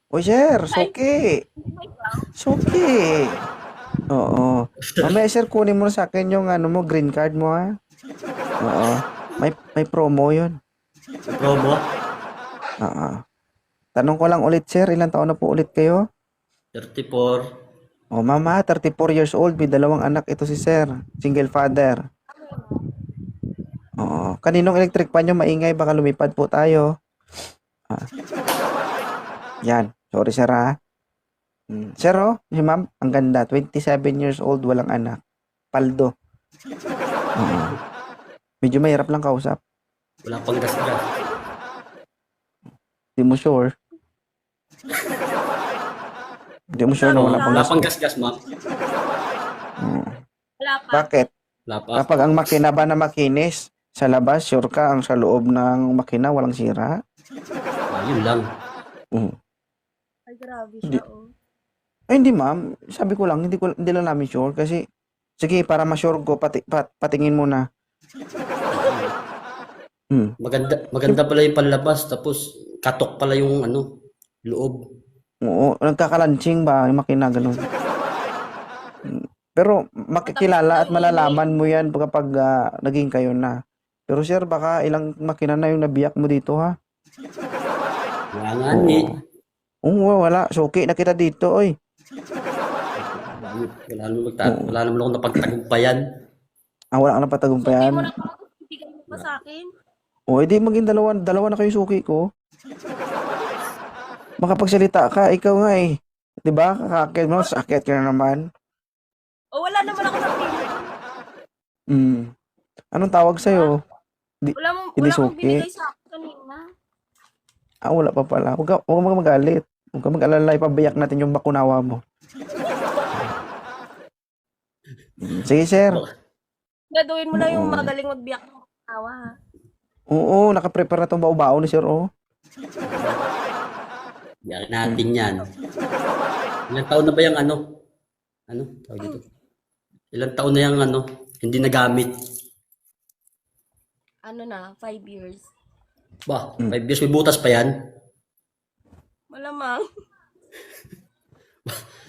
Uy, sir, Ay, suki. Suki. Oo. Mamaya, sir, kunin mo na sa akin yung ano mo, green card mo, ha? Oo. May promo yun. May promo? Oo. Tanong ko lang ulit, sir, ilang taon na po ulit kayo? 34. Oh, mama, 34 years old, may dalawang anak ito si sir. Single father. Oo. Kaninong electric pan yung maingay? Baka lumipad po tayo. Ah, yan. Sorry, sir, ha? Sir, oh, si ma'am, ang ganda. 27 years old, walang anak. Paldo. Oo. Medyo mahirap lang kausap. Wala pang gas-gas. Di mo sure. Di mo sure na sabi wala siya, pang Wala pang gasgas. gas-gas, ma'am. Oo. wala pa. Bakit? Wala pa. Kapag ang makina ba na makinis, sa labas, sure ka ang sa loob ng makina walang sira? Yun lang. Oo. Ay, grabe Hindi. siya, oh. Ay, hindi ma'am. Sabi ko lang, hindi lang namin sure kasi sige, para ma-sure ko, patingin mo na. Hmm. Maganda pala yung panlabas, tapos katok pala yung ano, loob. Oo, nagkakalansing ba yung makina ganun. Pero Matamis makikilala na at yung init. malalaman mo yan kapag naging kayo na. Pero sir, baka ilang makina na yung nabiyak mo dito ha? Wala nga ni. Oo. Oo, wala. Suki na kita dito, oy. Oo. Wala naman akong napagtagumpayan. Wala ka na Suki mo patagumpayan. na ako, bigay mo pa sa akin. O, edi maging dalawa, dalawa na kayo suki ko. Makapagsalita ka, ikaw nga eh. 'Di ba? Kakakit mo, sakit ka na naman. O, wala naman ako napili. Hmm. Anong tawag Ha? sa'yo? Di, hindi Wala kang suki. binigay sa akin kanina. Wala pa pala. Huwag ka magalit. Huwag ka mag-alala, ipabiyak natin yung bakunawa mo. Sige, sir. Baka, Graduin mo na yung Oo. magaling magbiyak ng tawa, ha? Oo, nakaprepare na tong bao-bao ni sir, oh. biyakin Hmm. natin yan. Ilang taon na ba yung ano? Ano? Tawag dito. Ilang taon na yung ano? Hindi nagamit. Ano na, 5 years. Ba, Hmm. 5 years may butas pa yan. Malamang.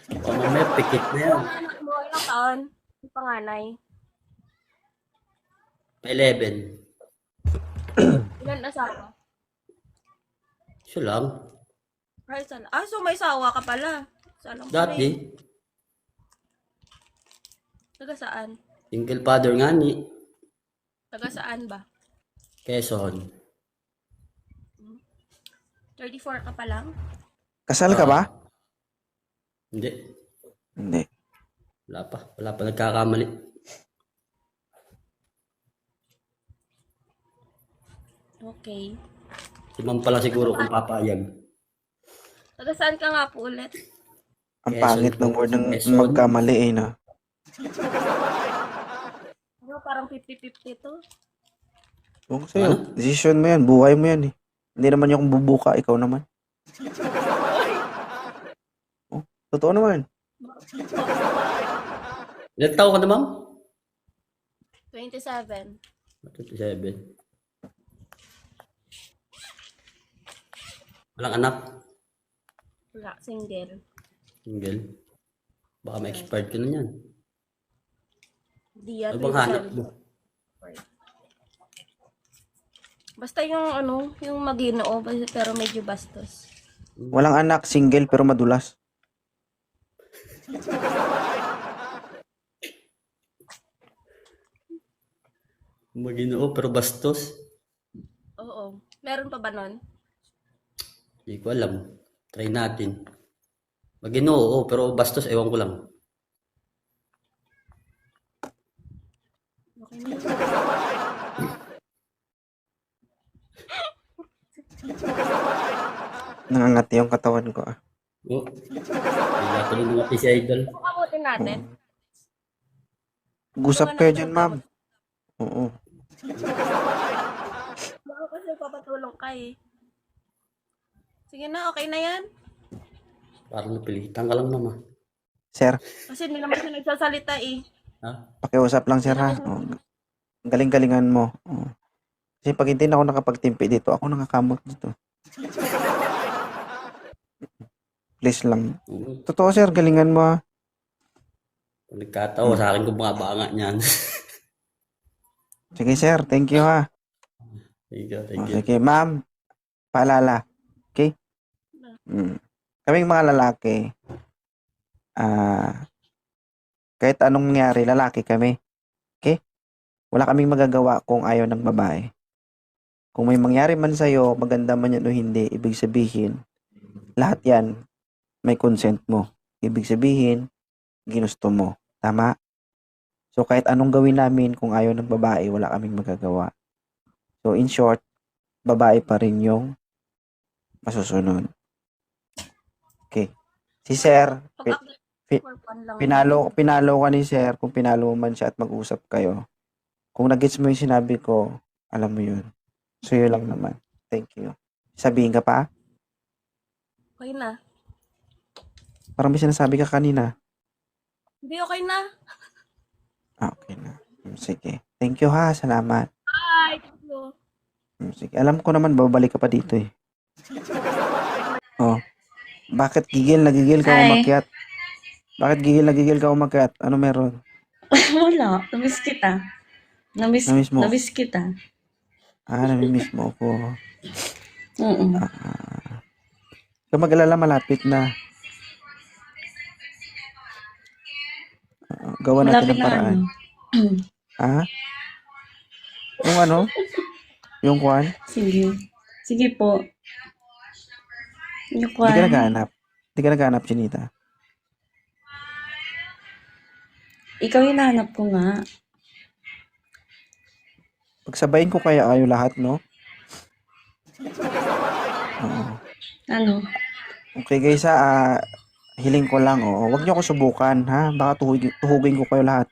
Baka mamaya pikit na yan. Yung anak mo, ilang taon? Yung panganay. Pa 11. Ilan asawa? Siya lang. Ay, sana. So may sawa ka pala. Sana ko Dati, Taga saan? single father nga ni. Taga saan ba? Quezon. 34 ka pa lang? Kasal ka Ah, ba? hindi. Hindi. Wala pa. Wala pa nagkakamali. Okay. Si ma'am pala siguro kung papayag. Taga saan ka nga po ulit? Ang Quezon pangit po. ng word ng Quezon. magkamali eh, no? Ano, parang 50-50 to. Huwag sa'yo. Ano? Decision mo yan. Buhay mo yan eh. Hindi naman yung bubuka. Ikaw naman. Oh, totoo naman. Ilang taon ka na ma'am? 27. 27. Walang anak. Wala, single. Single. Baka ma-expired ka na yan. Di yan, Ano bang hanap 27. mo? Basta yung ano, yung Maginoo, pero medyo bastos. Walang anak, single pero madulas. Maginoo pero bastos. Oo. Meron pa ba nun? Hindi ko alam. Try natin. Maginoo, oo, pero bastos, ewan ko lang. Okay na yun. Nangangati yung katawan ko ah. Oo. Hindi natuloy ng si Idol. Kamutin natin. Gusap kayo dyan, ma'am. Oo. Baka kasi papatulong ka eh. Sige na, okay na yan. Parang napilitan ka lang naman. Sir, Kasi hindi naman siya nagsasalita eh. Ha? pakiusap lang sir ha. Oh, galing-galingan mo. Oh. Kasi pag hindi na ako nakapagtimpi dito, ako nakakamot dito. Please lang. Oo. Totoo, sir. Galingan mo, ah. Kung nagkataon, sa akin kung banga niyan. Sige, sir. Thank you, ha. Thank you, O, thank you. sige, ma'am. Paalala. Okay? Kaming mga lalaki, kahit anong mangyari, lalaki kami. Okay? Wala kaming magagawa kung ayaw ng babae. Kung may mangyari man sa'yo, maganda man yan o hindi, ibig sabihin, lahat yan may consent mo. Ibig sabihin, ginusto mo. Tama? So, kahit anong gawin namin, kung ayaw ng babae, wala kaming magagawa. So, in short, babae pa rin yung masusunod. Okay. Si Sir, Pag pi- for fun lang. pinalo ka ni Sir, kung pinalo mo man siya at mag-usap kayo. Kung nag-gets mo yung sinabi ko, alam mo yun. So, yun lang naman. Thank you. Sabihin ka pa? Okay na. Parang may sinasabi ka kanina. Hindi, okay na. Okay na. Sige. Thank you, ha. Salamat. Bye! Thank you. Sige. Alam ko naman, babalik ka pa dito eh. Oh. Bakit nagigil ka Hi. umakyat? Bakit nagigil ka umakyat? Ano meron? Wala. Namiss kita. Namiss mo? Namiss kita. Namimiss mo ako. Mm. Kung mag-alala, malapit na. Gawa natin Malapit ng na paraan. ano. Yung ano? Yung kwan? Sige. Sige po. Yung Hindi ka kwan. naghahanap. Hindi ka naghahanap, Chinita. Ikaw hinahanap ko nga. Pagsabayin ko kaya kayo lahat, no? Oo. Ano? Okay guys, hiling ko lang, Huwag niyo ako subukan, ha? Baka tuhugin ko kayo lahat.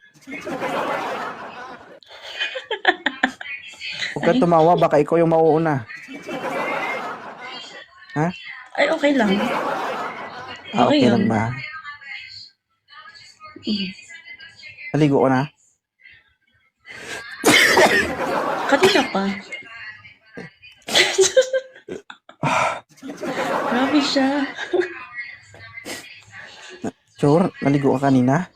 Huwag kang tumawa, baka ikaw yung mauuna. Ha? Ay, okay lang. Okay Okay lang yun. ba? Naligo ko na? Kanina pa. Grabe siya. Sure? Naligo ka kanina?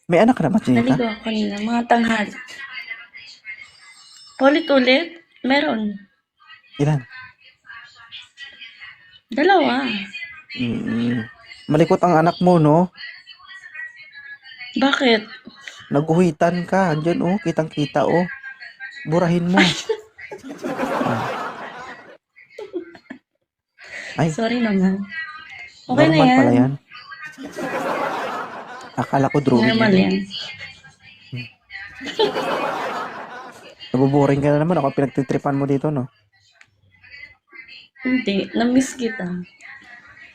May anak ka na ba, Chinita? Naligo ako kanina. Mga tanghali. Ulit-ulit? Meron. Ilan? 2. Malikot ang anak mo, no? Bakit? Naguhitan ka. Andiyan, Kitang-kita, Burahin mo. Ay, Sorry naman. Okay na normal yan. pala yan. Akala ko drawing Normal yan. yan. Nabuboring ka na naman. Ako pinagtitripan mo dito, no? Hindi. Namiss kita.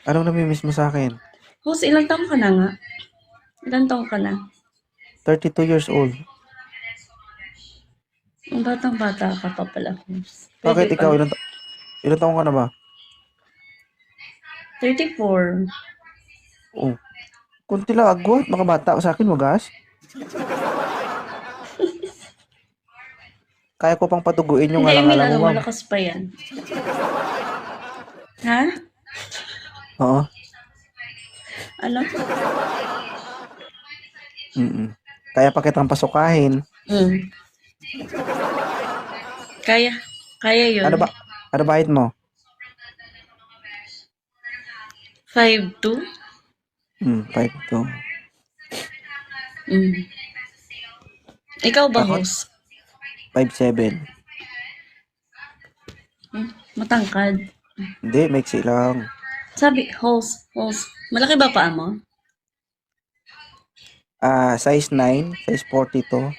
Anong namimiss mo sa akin? Hus, ilang taong ka na nga? Ilang taong ka na? 32 years old. Ang batang-bata ka pa pala, Hus. Bakit Pwede ikaw? pa. Ilang taong ka na ba? 34. Oh. Kunti lang agwat. Makabata ka sa akin, wagas. Kaya ko pang patuguin yung Hindi, I mean, alang-alang mo, ma'am. malakas pa yan. Ha? Oo. Ano? Kaya pa kitang pasukahin. Kaya. Kaya yun. Ano ba? Ano ba height mo? 5'2"? 5'2". Ikaw ba, Ako? Hus? 5'7". Matangkad. Hindi, maiksi lang. Sabi, Hus. Malaki ba paa mo? Size 9, size 42.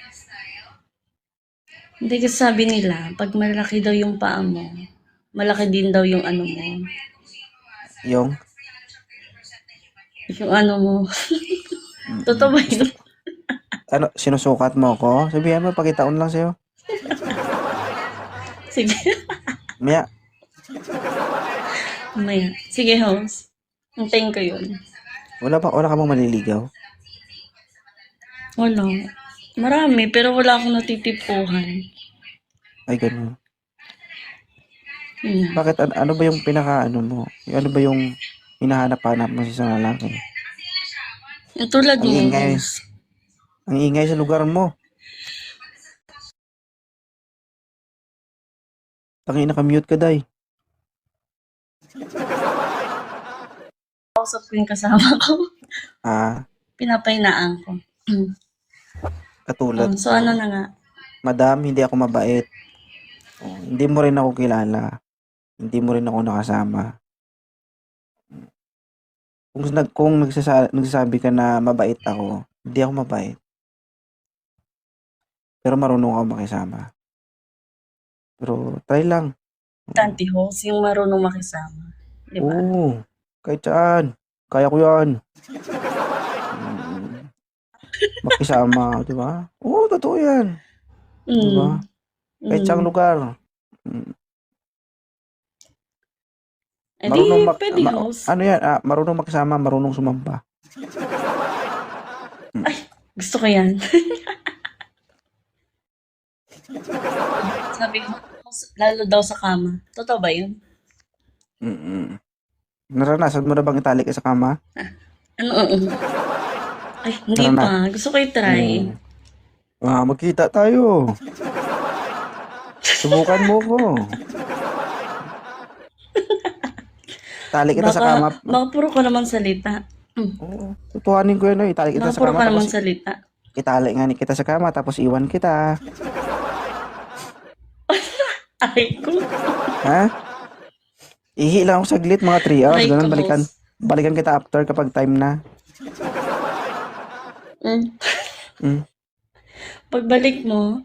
Hindi kasi sabi nila, pag malaki daw yung paa mo, malaki din daw yung ano mo. Yung? Yung ano mo. Totoo ba yun? Ano, sinusukat mo ako? Sabihan mo, pakitaon lang sa'yo. Sige. Maya, Maya. Sige, Hus. Hintayin ko yun. wala ka bang maliligaw? Wala. Marami, pero wala akong natitipuhan. Ay, ganun. Bakit ano ba yung pinaka-ano mo? Ano ba yung hinahanap-hanap mo sa isang lalaki? Yung tulad Ang mo, ingay. host. Ang ingay sa lugar mo. Tangina, naka-mute ka, day. Kausap ko yung kasama ko. Ah, Pinapahinaan ko. katulad So, ano na nga? Madam, hindi ako mabait. Oh, hindi mo rin ako kilala. Hindi mo rin ako nakasama. Kung nagsasabi ka na mabait ako, hindi ako mabait. Pero marunong ako makisama. Pero try lang. Tanti host, yung marunong makisama. Di ba? Oo, kahit saan. Kaya ko yan. Mm, makisama, di ba? Oo, totoo yan. Di ba? Kahit saan lugar. Mm, Eh di, pwede ma- host. ano yan? Marunong makisama, marunong sumamba. Gusto ko yan. Sabi ko, host, lalo daw sa kama. Totoo ba yun? Mm-mm. Naranasan mo na bang itali ka sa kama? Ano? Ay, hindi Tara na. pa. Gusto ko i-try. Magkita tayo. Subukan mo ko. Tali kita sa kama. Baka puro ka naman salita. Oo, tutuhanin ko yun. Itali kita Baka sa puro kama. ka naman Tapos salita. itali nga ni kita sa kama. Tapos iwan kita. Ay, ko. Ha? Ihi lang ako saglit, mga 3 hours. Aray Ganun, ko, boss. balikan kita after kapag time na. Mm. Pagbalik mo,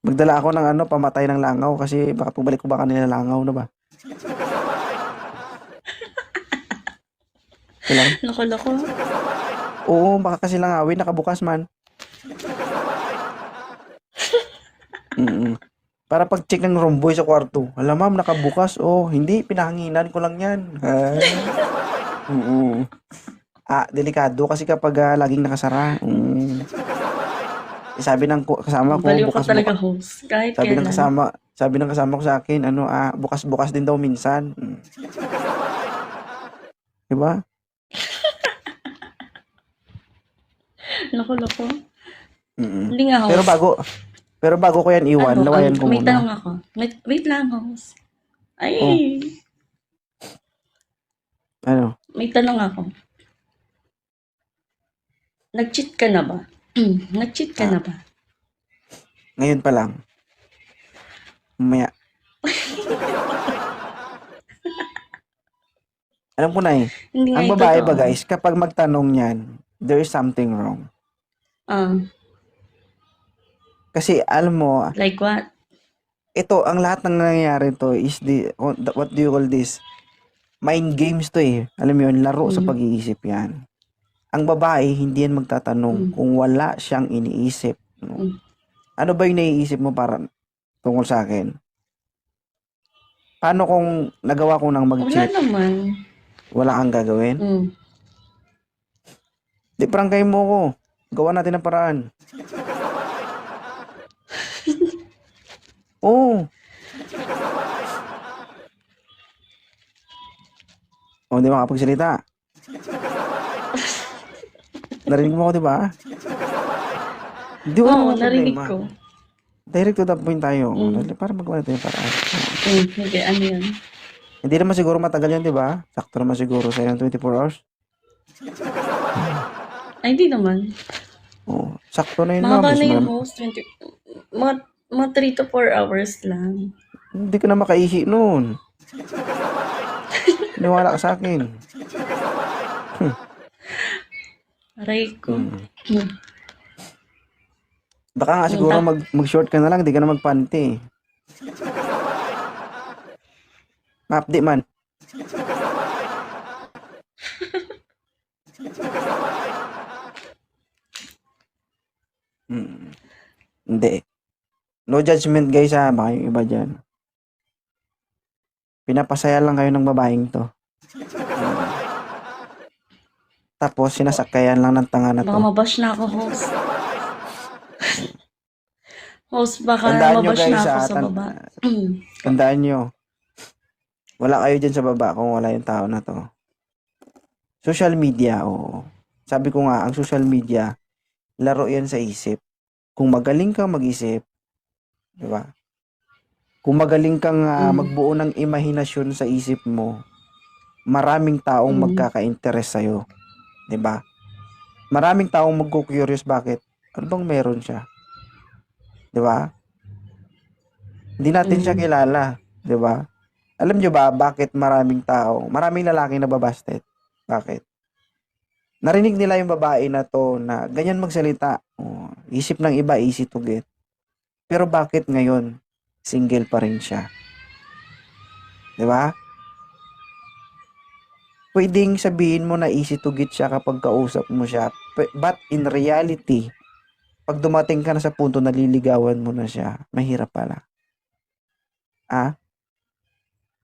Magdala ako ng pamatay ng langaw kasi baka pagbalik ko baka nilalangaw na ba? Kailang? loko-loko. Oo, baka kasi langawin, nakabukas man. Mm. Para pag-check ng romboy sa kwarto. Alam ma'am, nakabukas. Oh, hindi, pinahanginan ko lang yan. Oo. Delikado kasi kapag laging nakasara. Sabi ng kasama ko, Baliw ka bukas talaga, host. Kahit sabi ng kailan. kasama ko sa akin, bukas-bukas din daw minsan. Diba? Loko-loko. Mm. Hindi nga, host. Pero bago ko yan iwan, lawayan ko may muna. tanong ako. Wait lang, host. Ay, Ano? may tanong ako. Nag-cheat ka na ba? Nag-cheat ka na ba? Ngayon pa lang. Mamaya. Alam ko na eh. Hindi nga Ang ito babae to. ba guys, kapag magtanong yan, there is something wrong. Kasi alam mo, Like what? ito, ang lahat ng nangyayari to is what do you call this? Mind games to eh. Alam mo yun, laro sa pag-iisip yan. Ang babae, hindi yan magtatanong kung wala siyang iniisip. No? Ano ba yung naiisip mo para tungkol sa akin? Paano kung nagawa ko ng Wala mag-cheat? naman. Wala kang gagawin? Di prangkay mo ko. Gawa natin ng paraan. Oo. Di makapagsalita. Narinig mo ako, di ba? Di wala Oo, namang narinig problema. ko. Direct to the point tayo. Para magawa natin yung paraan. Hindi, ano yun? Hindi naman siguro matagal yan, di ba? Sakto naman siguro sa yung 24 hours. Ay, hindi naman. Oo. Sakto na yun, ma'am. Mahaba na yung Mas- host. Mga 3 to 4 hours lang. Hindi ka na makaihi noon. Niwala ka sa akin. Aray ko. Baka nga siguro mag-short ka na lang, di ka na magpanty. Mapdi man. Hindi. No judgment guys ha, baka yung iba dyan. Pinapasaya lang kayo ng babaeng to. Tapos sinasakayan lang ng tanga na Baka to. mabash na ako, host. Host, baka Tandaan nyo mabash na guys ako ha, sa baba. tandaan nyo. Wala kayo dyan sa baba kung wala yung tao na to. Social media, oo. Sabi ko nga, ang social media, laro yan sa isip. Kung magaling kang mag-isip, di ba? Kung magaling kang magbuo ng imahinasyon sa isip mo, maraming taong magkaka-interest sa'yo. Di ba? Maraming taong magko-curious bakit? Ano bang meron siya? Di ba? Hindi natin siya kilala. Di ba? Alam nyo ba bakit maraming lalaki na babasted? Bakit? Narinig nila yung babae na to na ganyan magsalita. Oh, isip ng iba, easy to get. Pero bakit ngayon, single pa rin siya? Di ba? Pwedeng sabihin mo na easy to get siya kapag kausap mo siya. But in reality, pag dumating ka na sa punto na liligawan mo na siya, mahirap pala.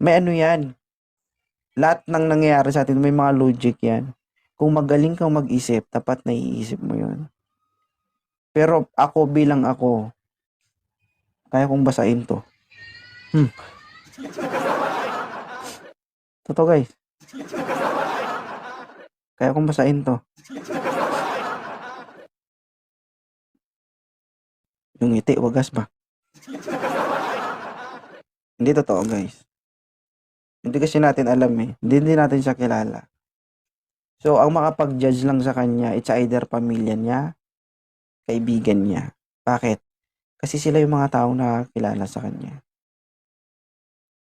May ano yan. Lahat ng nangyayari sa atin, may mga logic yan. Kung magaling kang mag-isip, dapat naiisip mo yun. Pero ako bilang ako, kaya kong basahin to. Totoo guys. Kaya kong basahin to. Yung ngiti, wagas ba? Hindi totoo guys. Hindi kasi natin alam eh. Hindi natin siya kilala. So, ang makapag-judge lang sa kanya, it's either pamilya niya, kaibigan niya. Bakit? Kasi sila yung mga taong nakakilala sa kanya.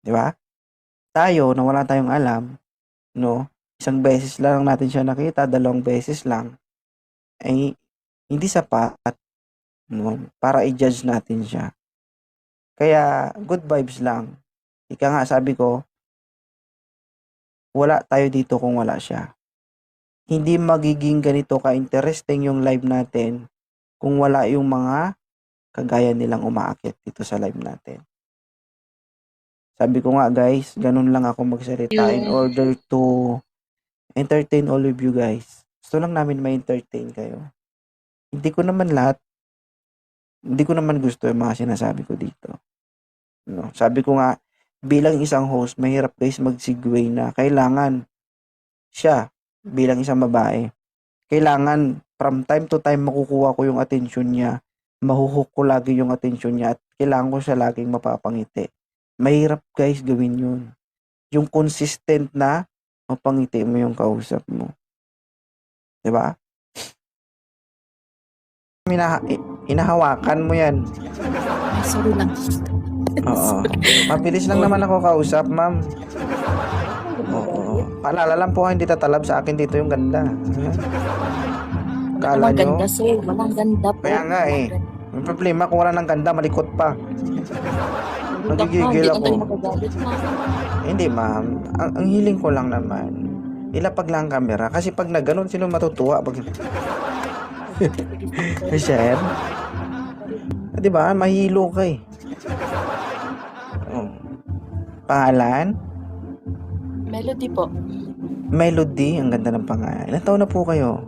Di ba? Tayo, na wala tayong alam, no? Isang beses lang natin siya nakita, 2 beses lang, ay hindi sapat, no? Para i-judge natin siya. Kaya, good vibes lang. Ika nga, sabi ko, wala tayo dito kung wala siya. Hindi magiging ganito ka-interesting yung live natin kung wala yung mga kagaya nilang umaakit dito sa live natin. Sabi ko nga guys, ganun lang ako magsalita in order to entertain all of you guys. Gusto lang namin ma-entertain kayo. Hindi ko naman gusto yung mga sinasabi ko dito. No? Sabi ko nga, bilang isang host, mahirap guys mag-segue na kailangan siya bilang isang babae. Kailangan from time to time makukuha ko yung atensyon niya. Mahuhook ko lagi yung atensyon niya at kailangan ko siya laging mapapangiti. Mahirap guys gawin yun. Yung consistent na mapangiti mo yung kausap mo. Diba? Inahawakan mo yan. Ay, sorry lang. Oo. Mabilis lang naman ako kausap, ma'am. Oo. Paalala lang po, hindi tatalab sa akin dito yung ganda. Kala Walang nyo? ganda, sir. Walang ganda po. Kaya nga eh. Yung problema, kung wala ng ganda, malikot pa. Nagigigil Hindi ako. tayo magagalit, ma'am. Hindi, ma'am. Ang hiling ko lang naman, ilapag lang ang camera. Kasi pag na ganun, sino matutuwa? Pag... Share? Diba? Mahilo ka eh. Oh. Pangalan? Melody po. Melody. Ang ganda ng pangalan. Ilan taon na po kayo?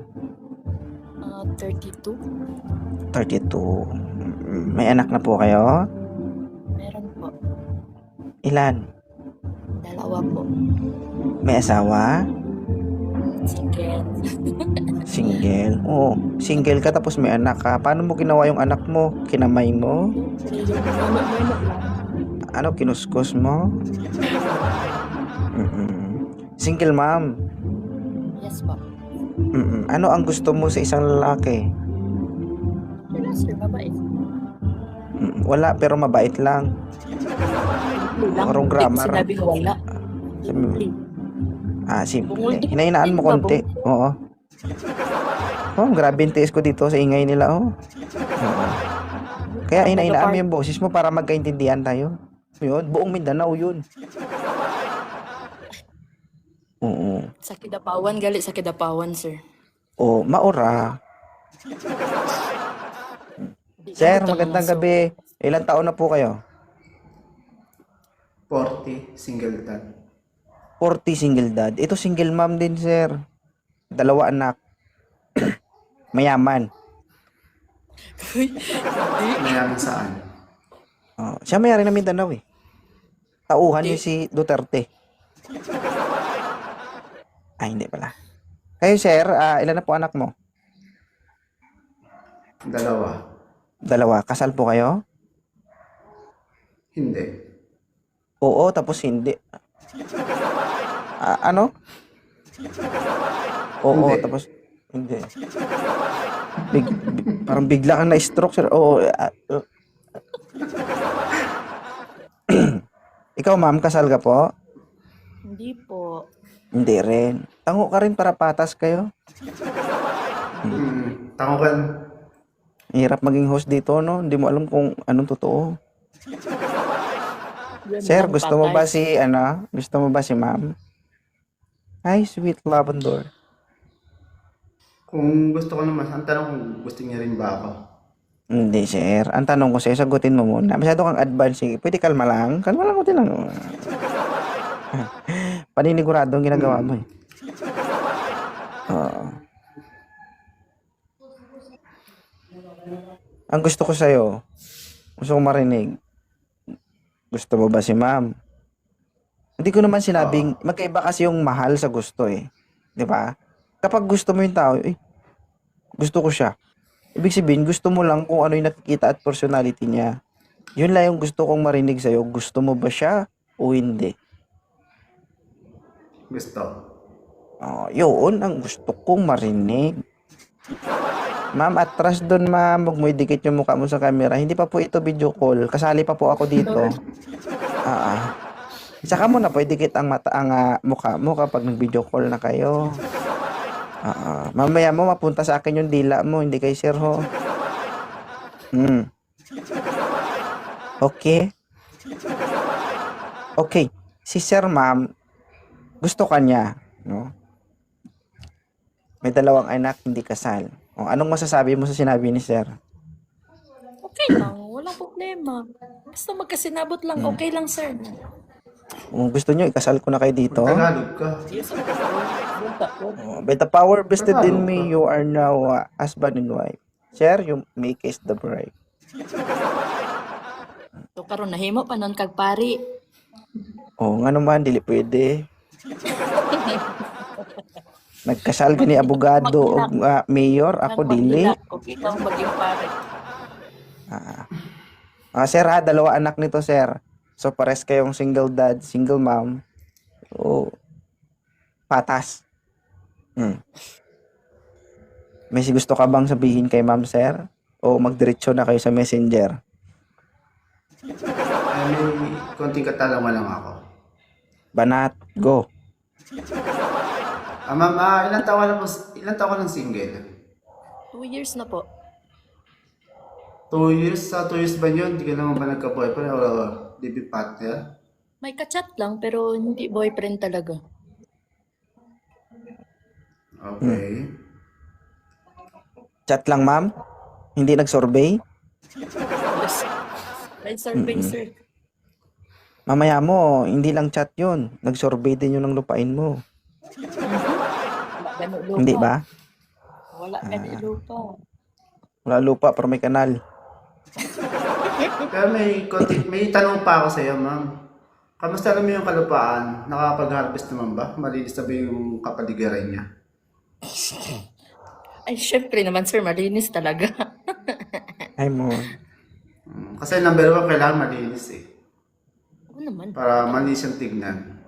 32. 32. May anak na po kayo? Meron po. Ilan? 2 po. May asawa? Single. Single? Oo. Single ka tapos may anak ka. Paano mo ginawa yung anak mo? Kinamay mo? Ano, kinuskus mo? Single ma'am. Yes po. Ano ang gusto mo sa isang lalaki? Pero sir, babae. Wala, pero mabait lang. Marong grammar. Sinabi ko wala. Simple. Hinahinaan mo konti. Oo. Oh, grabe yung tiis ko dito sa ingay nila, oh. Oo. Kaya hinahinaan mo yung boses mo para magkaintindihan tayo. Yun, buong Mindanao yun. Oo. Sa Kidapawan, gali sa Kidapawan, sir. Oh, maura. Sir, magandang gabi. Ilang taon na po kayo? 40, single dad. 40 single dad. Ito single mom din, sir. 2 anak. Mayaman. Mayaman saan? Oh, siya may-ari ng Mindanao eh. Tauhan niya si Duterte. Ay, hindi pala. Kayo, sir, ilan na po anak mo? 2. 2. Kasal po kayo? Hindi. Oo, tapos hindi. Ano? Oo, Hindi. tapos hindi. Parang bigla kang na-stroke, sir. Oo. Ikaw, ma'am, kasal ka po? Hindi po. Hindi rin. Tango ka rin para patas kayo. Tangukan. Hirap maging host dito, no? Hindi mo alam kung anong totoo. Sir, gusto mo ba si, gusto mo ba si ma'am? Hi, sweet lavender. Kung gusto ko naman, ang tanong kung gusto niya rin ba ako. Hindi, sir. Ang tanong ko sa'yo, sagutin mo muna. Masyado kang advance. Eh. Pwede kalma lang. Kalma lang, kunti lang. Paninigurado ang ginagawa mo eh. Oo. Ang gusto ko sa'yo, gusto ko marinig, gusto mo ba si ma'am? Hindi ko naman sinabing, magkaiba kasi yung mahal sa gusto eh. Di ba? Kapag gusto mo yung tao, gusto ko siya. Ibig sabihin, gusto mo lang kung ano yung nakikita at personality niya. Yun lang yung gusto kong marinig sa'yo. Gusto mo ba siya o hindi? Gusto. Yun ang gusto kong marinig. Ma'am, atras doon ma'am. Huwag mo idikit yung mukha mo sa camera. Hindi pa po ito video call. Kasali pa po ako dito. Saka mo na po idikit ang mukha mo kapag nag-video call na kayo. Mamaya mo mapunta sa akin yung dila mo. Hindi kay sir ho. Okay. Okay. Si sir ma'am, gusto ka niya. No? May 2 anak, hindi kasal. Anong masasabi mo sa sinabi ni sir? Okay lang. Walang problema. Basta magkasinabot lang. Okay lang, sir. Kung gusto nyo, ikasal ko na kayo dito. Tagalog ka. By the power vested in me, you are now husband and wife. Sir, you may kiss the bride. So, karon nahimo pa nun kag pari. Nga naman, dili pwede. Nagkasal ka ni abogado o mayor, ako dili. Okay lang maging pari. Sir 2 anak nito, sir. So, pares kayong single dad, single mom. Patas. May gusto ka bang sabihin kay ma'am, sir? O magdiretso na kayo sa messenger? May konting katanungan lang ako. Banat, go. Ma'am, ilang taon lang single? 2 years na po. 2 years? Sa 2 years ba yun? Hindi ka naman ba nagka-boyfriend o live partner? May ka-chat lang pero hindi boyfriend talaga. Okay. Chat lang, ma'am? Hindi nag-survey? Yes. May survey, sir. Mamaya mo, hindi lang chat yun. Nag-survey din yun ng lupain mo. Wala ganun lupa. Hindi ba? Wala ganun lupa. Wala lupa, pero may kanal. Pero may tanong pa ako sa iyo, ma'am. Kamusta naman yung kalupaan? Nakakapag-harvest naman ba? Malinis na ba yung kapaligiran niya? Ay, syempre naman, sir. Malinis talaga. Ay mo. Kasi number 1, kailangan malinis eh. Oo naman. Para malinis yung tignan.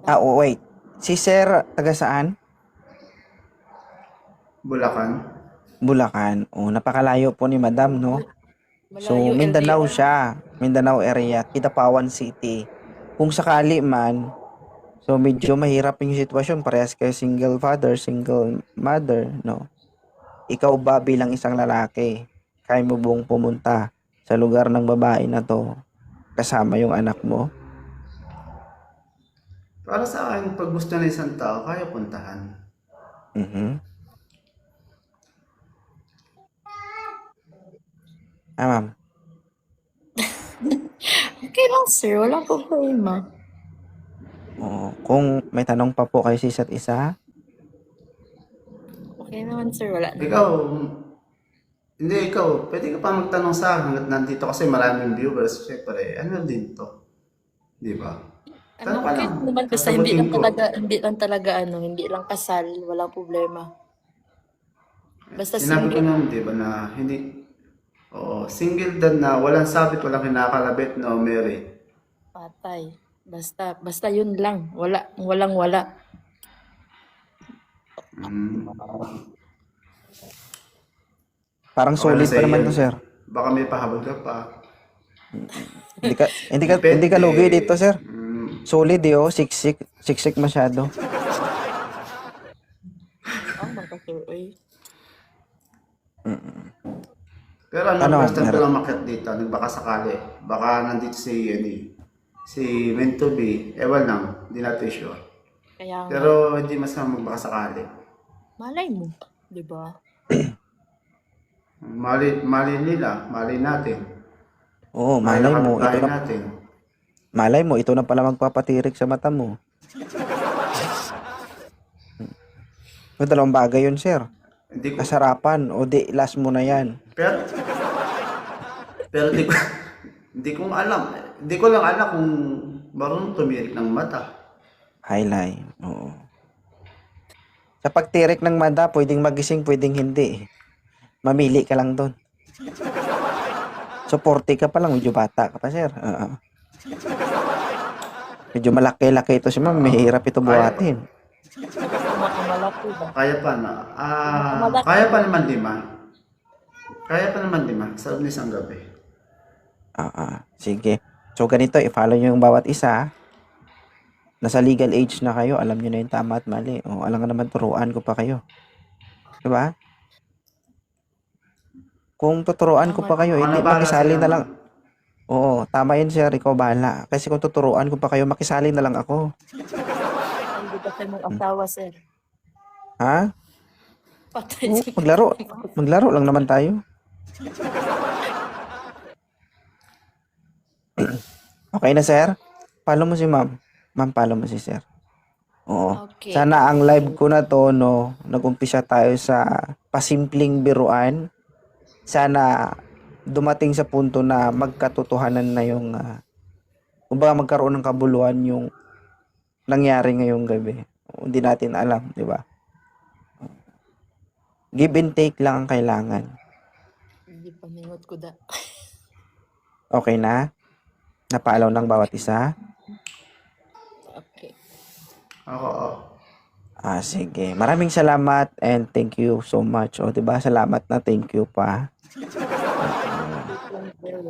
Wait. Si sir, taga saan? Bulacan. Bulacan. Napakalayo po ni madam, no? So, Malayo, Mindanao LDR. siya. Mindanao area, Kidapawan City. Kung sakali man, so medyo mahirap yung sitwasyon. Parehas kayo single father, single mother, no? Ikaw ba bilang isang lalaki, kaya mo buong pumunta sa lugar ng babae na to kasama yung anak mo? Para sa akin, pag gusto na isang tao, kaya puntahan. Ma'am. Okay lang, sir. Walang problema. Kung may tanong pa po kayo sa isa't isa, Okay naman, sir. Wala na. Ikaw, pwede ka pa magtanong sa akin hanggat nandito kasi maraming viewers. Siyempre, ano din to? Di ba? Tanong ka Okay lang. naman basta Sasagutin ko. hindi lang kasal, walang problema. Basta Sinabi ko single. naman, di ba, na hindi, oo, single dad na walang sabit, walang kinakalabit, no married. Patay. Basta yun lang. Wala. Mm. Parang Okay na solid pa sa'yo naman yun. to, sir. Baka may pahabol ka pa. Hindi ka lugi dito, sir. Mm. Solid eh, oh. Siksik masyado. Sir. Pero ano, Ano, first time ko meron? lang makiat dito, nagbaka sakali. Baka nandito si, si meant to be, ewan lang, hindi natin sure. Kaya nga, Pero hindi masama magbaka sakali. malay mo. Di ba? Mali nila, mali natin. Oo, Mali malay na mo. kapitbahay Ito na, natin. malay mo, ito na pala magpapatirik sa mata mo. May dalawang bagay yun, sir. Hindi ko, Kasarapan o di last mo na yan. pero di ko, hindi ko alam. Hindi ko lang alam kung marunong tumirik ng mata. Highlight. Oo. Sa pagtirik ng mata, pwedeng magising, pwedeng hindi. Mamili ka lang doon. So 40 ka pa lang, medyo bata ka pa, sir. Oo. Medyo malaki-laki ito si ma'am, mahirap ito buhatin. Malaki ba? Kaya pa na. Kaya pa naman lima. Kaya pa naman lima sa loob ng isang gabi. Sige. So ganito, i-follow nyo yung bawat isa. Nasa legal age na kayo, alam nyo na yung tama at mali. O, alam nga naman, turuan ko pa kayo. Diba? Kung tuturuan ko pa kayo, hindi, Bahala makisali sa'yo, na lang. ma'am. Oo, tama yun, sir. Ikaw bahala. Kasi kung tuturuan ko pa kayo, makisali na lang ako. Hindi ba kayo mong asawa, sir? Ha? Patay Oo, siya. maglaro. Maglaro lang naman tayo. Okay na, sir? Follow mo si ma'am. Ma'am, follow mo si sir. Oo. Okay. Sana ang live ko na to, no, nag-umpisa tayo sa pasimpleng biruan. Sana dumating sa punto na magkatotohanan na yung, kumbaga magkaroon ng kabuluhan yung nangyari ngayong gabi. Hindi natin alam, di ba? Give and take lang ang kailangan. Hindi pa mingot ko da. Okay na? Napaalaw ng bawat isa? Okay. Oo. Sige. Maraming salamat and thank you so much. O, diba? Salamat na thank you pa.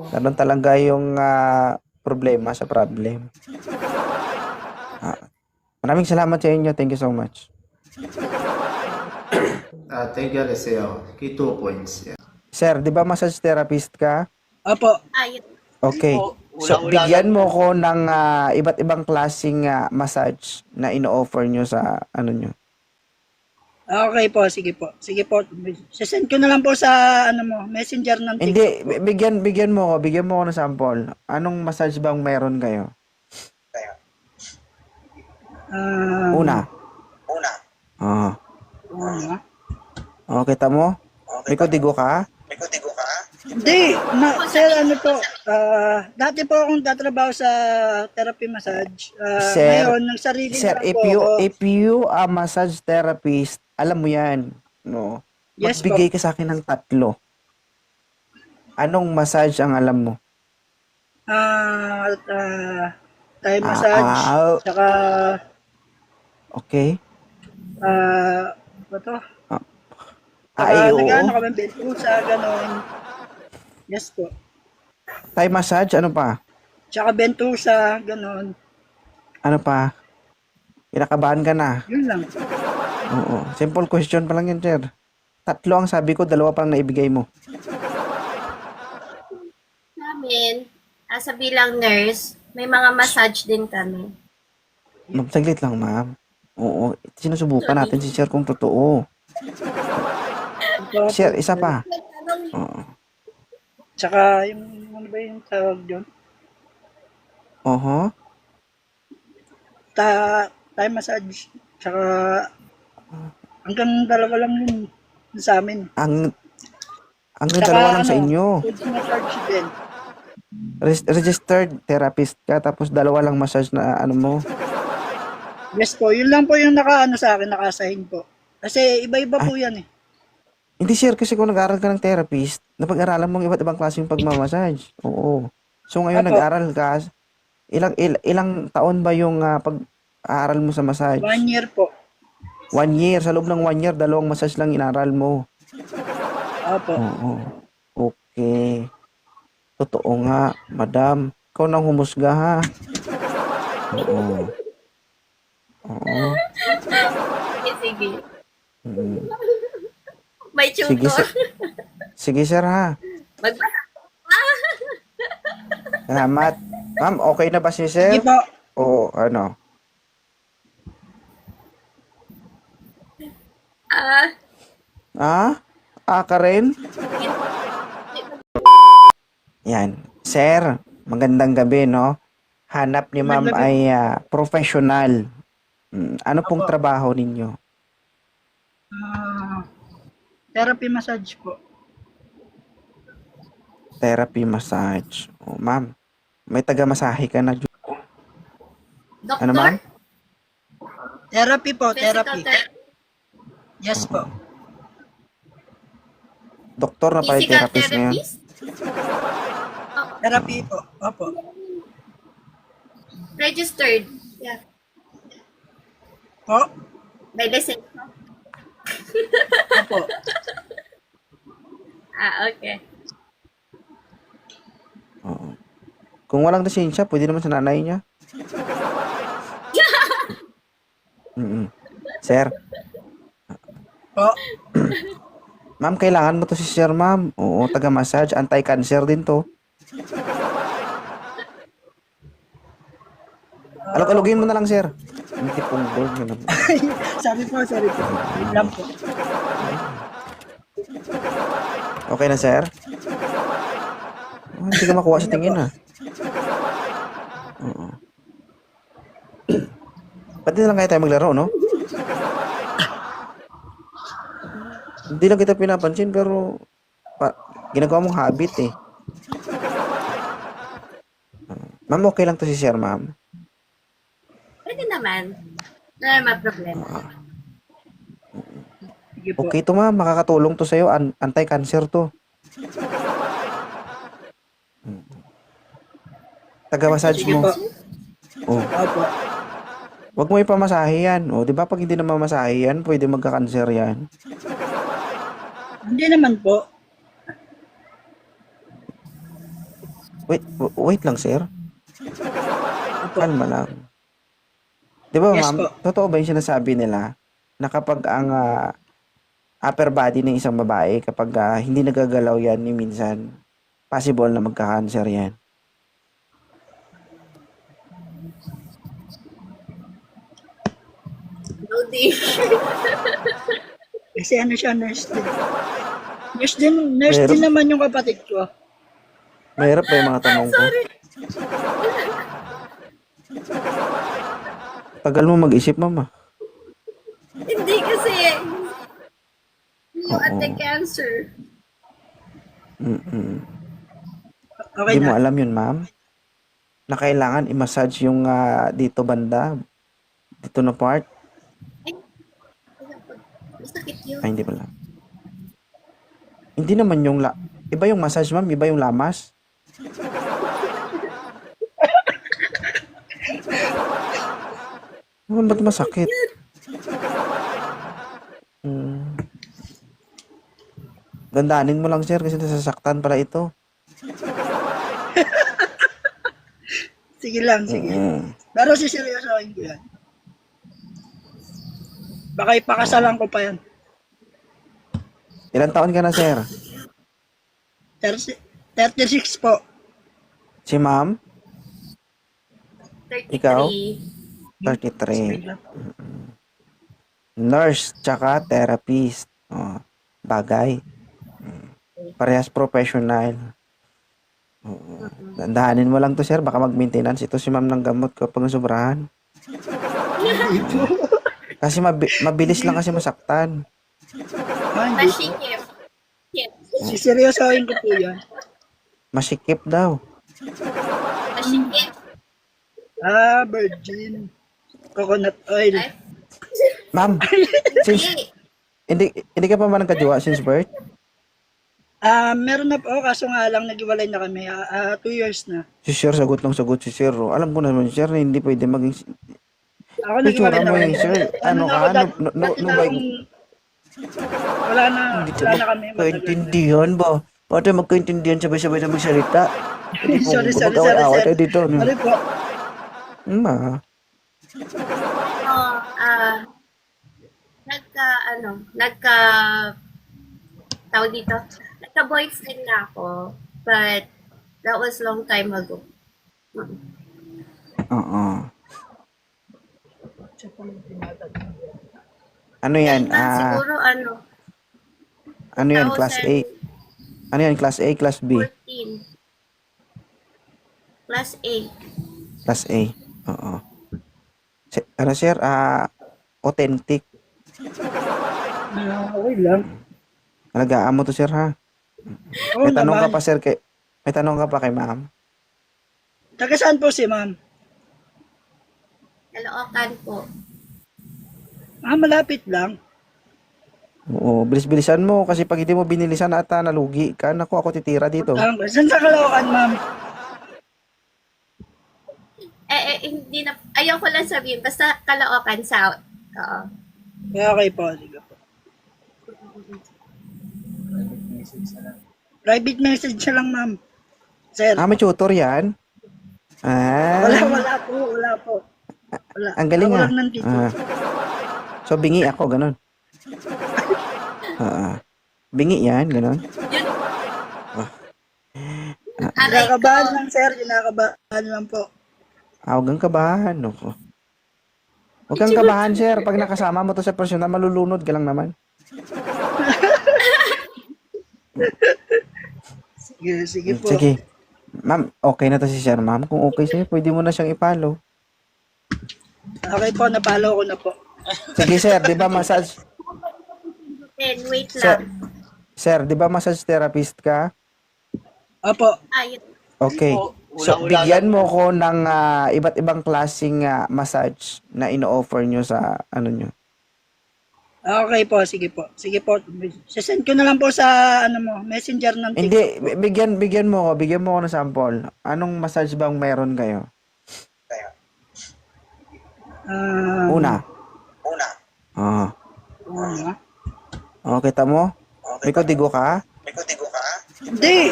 Ganun talaga yung problema sa problem. Maraming salamat sa inyo. Thank you so much. Thank you, Reseo. Key 2 points. Yeah. Sir, di ba massage therapist ka? Opo. Ayun. Okay. So, bigyan mo ko ng iba't ibang klaseng massage na ino-offer nyo sa ano nyo. Okay po, sige po. Sige po. Sisend ko na lang po sa messenger ng TikTok Hindi, po. bigyan mo ko ng sample. Anong massage bang meron kayo? Una. Ah. Oh, kita mo? May kodigo ka? Hindi, sir, dati po akong tatrabaho sa therapy massage. Sir, Ngayon, ng sarili Sir, lang po ako. if you are massage therapist, alam mo yan, no? Yes Magbigay ka sa akin ng 3. Anong massage ang alam mo? Thai massage, saka, Okay. ano to? Ay, oo. Nag-ano kami, bentusa, ganon. Yes po. Thai massage, ano pa? Tsaka bentusa, ganon. Ano pa? Kinakabahan ka na. Yun lang. Oo. Simple question pa lang yan, sir. 3 ang sabi ko, 2 pa lang naibigay mo. Namin, sa bilang nurse, may mga massage din kami. Ma'am, saglit lang, ma'am. Oo. Sinusubukan natin si sir kung totoo. Sir, isa pa. Oo. Tsaka yung, ano ba yung tawag doon? Oho. Thai massage. Tsaka, hanggang 2 lang yun sa amin. Ang Tsaka, dalawa lang sa inyo. food massage din. Registered therapist ka, tapos dalawa lang massage na ano mo. Yes po, yun lang po yung nakaano sa akin, nakasahin po. Kasi iba-iba po yan eh. Hindi sir, kasi kung nag-aral ka ng therapist, napag-aralan mong iba't ibang klaseng pagmamassage. Oo. So ngayon Apo. nag-aral ka, ilang taon ba yung pag-aaral mo sa massage? 1 year po. 1 year. Sa loob ng 1 year, dalawang massage lang inaral mo. Opo. Oo. Okay. Totoo nga, madam. Ikaw nang humusga ha. Oo. Oo. Sige. Mm. May Sige, tutor. sir. Sige, sir ha. Magbasa. Salamat. Ma'am, okay na ba si Sige sir? po. Oo, ano? Ka rin? Yan. Sir, magandang gabi, no? Hanap ni ma'am Magandang ay professional. Ano pong Opo. trabaho ninyo? Therapy massage po. Therapy massage. Oh, ma'am, may taga-masahe ka na. Doktor? Ano, ma'am? Therapy po, Physical therapy. therapy. Yes po. Doktor na pala yung Physical therapist ngayon. therapist? Therapy po. Opo. Registered. Yeah. Po. May lisensya. Opo. Okay. Oo. Kung walang lisensya, pwede naman sa nanay niya. Mm-mm. Sir, Po. ma'am, kailangan mo to si sir, ma'am. Oo, taga-massage, anti-cancer din to. Alog-alogin mo na lang, sir. Hindi pong gold yun. Sorry po. Yun lang po. Okay na, sir? Oh, hindi ka makuha sa tingin, ah. Oo. Pati na lang kaya tayo maglaro, no? Hindi lang kita pinapansin, pero ginagawa mong habit, eh. Ma'am, okay lang to si sir, ma'am. Pwede naman. Wala naman problema. Sige po. Okay to, ma'am. Makakatulong to sa'yo. Anti-cancer to. Taga-massage Sige mo. po. Oh. Opo. Wag mo ipamasahe yan. O, di ba pag hindi na mamasahe yan, pwede magka-cancer yan. Hindi naman po. Wait lang, sir. Opo. Kalma lang. Di ba, Yes ma'am? po. Totoo ba yung sinasabi nila na kapag ang upper body ng isang babae, kapag hindi nagagalaw yan, ni minsan, possible na magka-cancer yan. Loading. Kasi ano siya, nurse din. Nurse din naman yung kapatid ko. Mahirap ba yung mga tanong ko? Tagal mo mag-isip, mama. Hindi kasi yung Oo. anti-cancer. Okay Hindi mo na. alam yun, ma'am? Na kailangan i-massage yung dito banda, dito na part. Masakit yun. Ay, hindi pala. Hindi naman yung iba yung massage, ma'am, iba yung lamas. Naman ba't masakit? Dandanin mo lang, sir, kasi nasasaktan pala ito. Sige lang, sige. Pero siseryosohin ko yan. Baka ipakasalan ko pa yan. Ilan taon ka na, sir? 36 po. Si ma'am? 33. Ikaw? 33. Nurse, tsaka therapist. Oh, bagay. Parehas professional. Oo. Dandahanin mo lang to, sir. Baka mag-maintenance ito si ma'am ng gamot kapag sobrahan. Kasi mabilis lang kasi masaktan. Hindi. Masikip. Yes. Siseryosohin ko po yan. Masikip daw. Masikip. Virgin. Coconut oil. Ay, Ma'am, since hindi ka pa ba nagkajowa since birth? Meron na po, kaso nga lang naghiwalay na kami. 2 years na. Si Sir, sagot ng sagot si Sir. Oh. Alam ko naman, Sir, na hindi pwede maging... Ako Itsura naghiwalay na mo kami. eh, Sir. Ano na ka? ako dati- No, dati na ba? akong- Wala na kami. matagal na. Kaintindihan ba? Bakit tayo magkaintindihan sabay-sabay na magsalita? Hindi po, Sorry, mag-away-away tayo dito. No? Sorry po. Ma. oh, nagka, tawag dito, nagka-boyfriend na ako, but that was long time ago. Oo. Ano yan? Siguro, Ano yan? Class A? Ano yan? Class A? Class B? 14. Class A. Class A. Oo. Ano, Sir? Authentic. Okay lang. Alagaan mo to, Sir, ha? Oo May tanong ka naman. pa, Sir, may tanong ka pa kay ma'am. Taga saan po si ma'am? Caloocan po. Malapit lang. Oo, bilis-bilisan mo kasi pag hindi mo binilisan at nalugi ka, naku, ako titira dito. Saan sa Caloocan, ma'am? Hindi na, ayaw ko lang sabihin, basta Caloocan South. Oo. Okay po, sige po. Private message na lang, ma'am. Sir. May tutor yan? Wala po. Wala. Ang galing Ako ah. lang nandito. So, bingi ako, ganun. Bingi yan, ganun. Kinakabahan lang, sir. Kinakabahan lang po. Huwag kang kabahan. Ako. Huwag kang kabahan, sir. Pag nakasama mo to sa personal, malulunod ka lang naman. Sige po. Sige. Ma'am, okay na to si Sir, ma'am. Kung okay sa'yo, pwede mo na siyang ipalo. Okay po, napalo ko na po. Sige, sir. Di ba massage? Then, wait Sir, lang. sir, di ba massage therapist ka? Opo. Yun. Okay. So, bigyan mo ko ng iba't ibang klaseng massage na ino-offer nyo sa ano nyo. Okay po, sige po. Sige po. Sesend ko na lang po sa messenger ng Hindi, bigyan mo ko ng sample. Anong massage bang meron kayo? Una. Ah. Oh, kita mo? May kodigo ka? Hindi,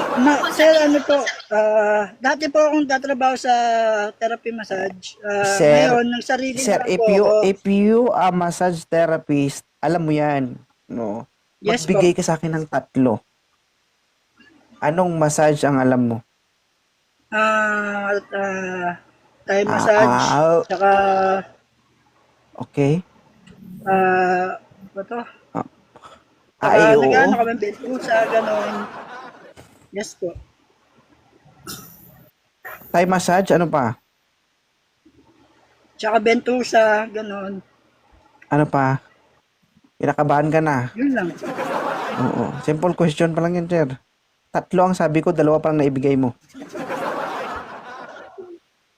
sir, dati po akong tatrabaho sa therapy massage. Sir, Ngayon, ng sarili Sir, na po ako. if you are massage therapist, alam mo yan, no? Yes Magbigay ka sa akin ng 3. Anong massage ang alam mo? Thai massage, saka, Okay. ano to? Oo. Nag-ano kami, bentusa, ganon. Yes po. Thai massage, ano pa? Tsaka bentusa, ganon. Ano pa? Kinakabahan ka na. Yun lang. Oo. Simple question pa lang yan, sir. 3 ang sabi ko, 2 pa lang naibigay mo.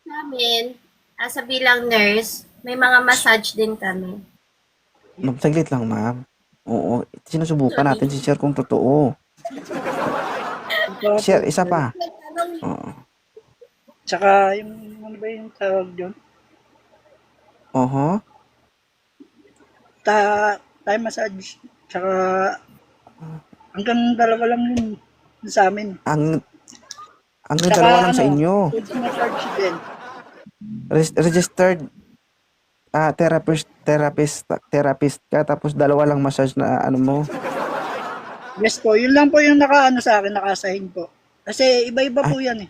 Namin, sa bilang nurse, may mga massage din kami. Ma'am, saglit lang, ma'am. Oo. Sinusubukan natin si sir kung totoo. Sir, isa pa. Oo. Tsaka yung, ano ba yung tawag doon? Oho. Thai massage. Tsaka, hanggang 2 lang yun sa amin. Ang Tsaka, dalawa lang sa inyo. food massage din. Registered therapist ka tapos 2 lang massage na ano mo. Yes po, yun lang po yung sa akin, naka-assign po. Kasi iba-iba po yan eh.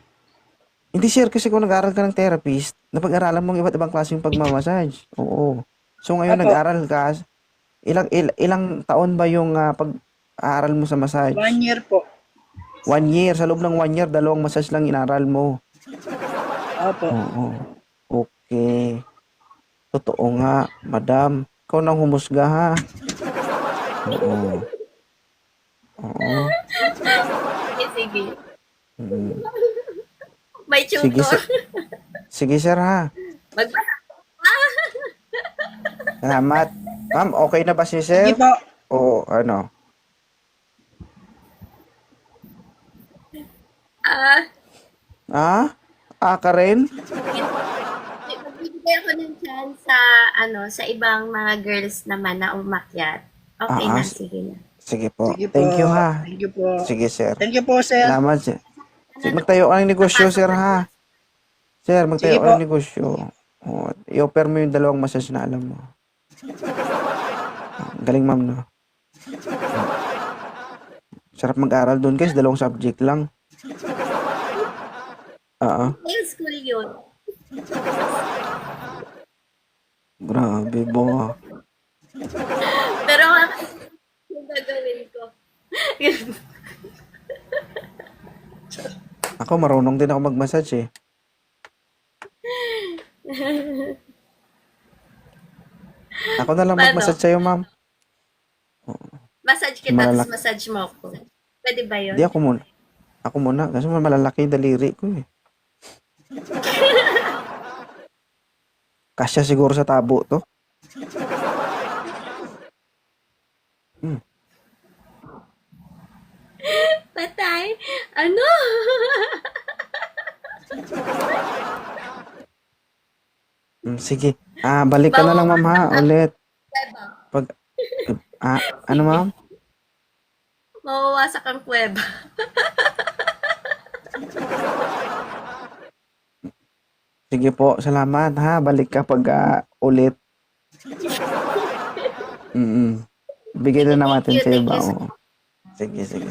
Hindi sir, kasi kung nag-aral ka ng therapist, napag-aralan mo ng iba't ibang klaseng pagmamassage. Oo. So ngayon Apo. nag-aral ka, ilang taon ba yung pag-aaral mo sa massage? 1 year po. 1 year. Sa loob ng 1 year, 2 massage lang inaral mo. Opo. Oo. Okay. Totoo nga, madam. Ikaw nang humusga ha. Oo. Oo. Sige. Mm. May May Sige, tutor. sige, sir, ha. Magbasa. Salamat. Ma'am, okay na ba si sir? Sige po. O ano? Ah, Ka rin? magbibigay ako ng chance sa, sa ibang mga girls naman na umakyat. Okay Ah, na, ah, sige na. Sige po. Sige po. Thank you, ha. Thank you po. Sige, sir. Thank you po, sir. Salamat, sir. Sige, magtayo ka ng negosyo, sir, ha. Sir, magtayo Sige ka po. ng negosyo. O, i-offer mo yung 2 massage na alam mo. Galing, ma'am, no? Sarap mag-aral doon, guys. 2 subject lang. Oo. High school yun. Grabe, bo. Pero, yung gagawin ko. Ako, marunong din ako mag-massage, eh. Ako na lang Paano? mag-massage sa'yo, ma'am. Massage kita, Malalak- tapos massage mo ako. Pwede ba yun? Hindi, ako muna. Ako muna. Kasi malalaki yung daliri ko, eh. Kasya siguro sa tabo to. Patay? Ano? Sige. Balik ka na lang, ma'am, ha. Ulit. Pag, ano, ma'am? Mawawasak ang kuweba. Sige po, salamat, ha. Balik ka pag ulit. Bigyan na natin sa Thank iba. you. Oo. Sige, sige.